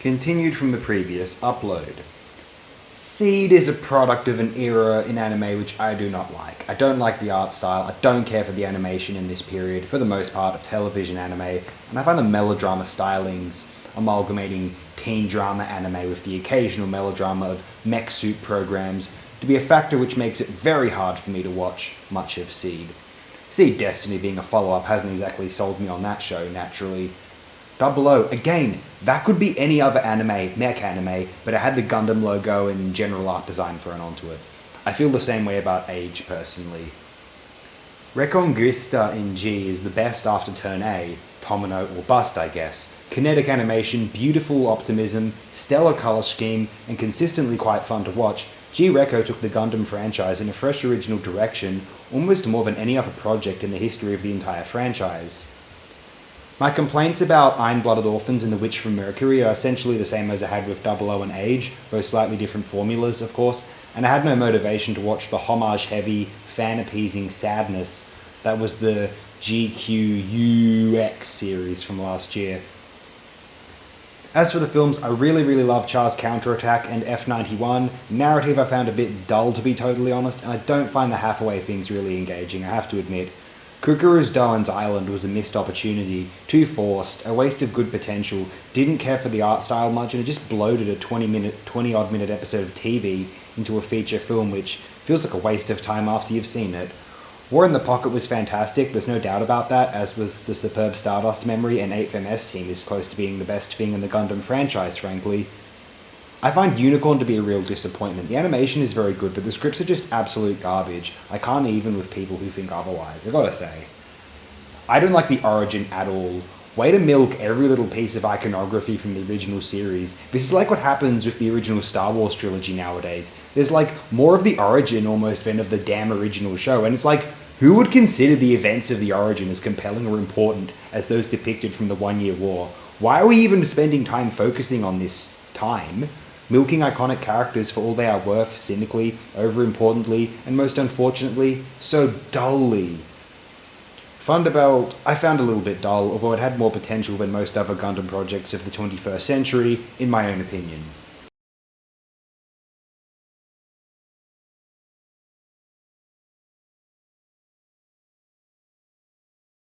Continued from the previous upload. Seed is a product of an era in anime which I do not like. I don't like the art style, I don't care for the animation in this period, for the most part, of television anime, and I find the melodrama stylings amalgamating teen drama anime with the occasional melodrama of mech suit programs to be a factor which makes it very hard for me to watch much of Seed. Seed Destiny being a follow-up hasn't exactly sold me on that show, naturally. Double O, again, that could be any other anime, mech anime, but it had the Gundam logo and general art design thrown onto it. I feel the same way about Age, personally. Reconquista in G is the best after Turn A, Tomino or bust, I guess. Kinetic animation, beautiful optimism, stellar colour scheme, and consistently quite fun to watch, G-Reco took the Gundam franchise in a fresh original direction, almost more than any other project in the history of the entire franchise. My complaints about Iron-Blooded Orphans and The Witch from Mercury are essentially the same as I had with Double O and Age, though slightly different formulas, of course, and I had no motivation to watch the homage-heavy, fan-appeasing sadness that was the GQUX series from last year. As for the films, I really love Char's Counterattack and F91. Narrative I found a bit dull, to be totally honest, and I don't find the Hathaway things really engaging, I have to admit. Kukuru's Doan's Island was a missed opportunity, too forced, a waste of good potential, didn't care for the art style much, and it just bloated a 20-odd minute episode of TV into a feature film which feels like a waste of time after you've seen it. War in the Pocket was fantastic, there's no doubt about that, as was the superb Stardust memory, and 8th MS team is close to being the best thing in the Gundam franchise, frankly. I find Unicorn to be a real disappointment. The animation is very good, but the scripts are just absolute garbage. I can't even with people who think otherwise, I gotta say. I don't like the origin at all. Way to milk every little piece of iconography from the original series. This is like what happens with the original Star Wars trilogy nowadays. There's like more of the origin almost than of the damn original show, and it's like, who would consider the events of the origin as compelling or important as those depicted from the 1 Year War? Why are we even spending time focusing on this time? Milking iconic characters for all they are worth, cynically, over-importantly, and most unfortunately, so dully. Thunderbolt I found a little bit dull, although it had more potential than most other Gundam projects of the 21st century, in my own opinion.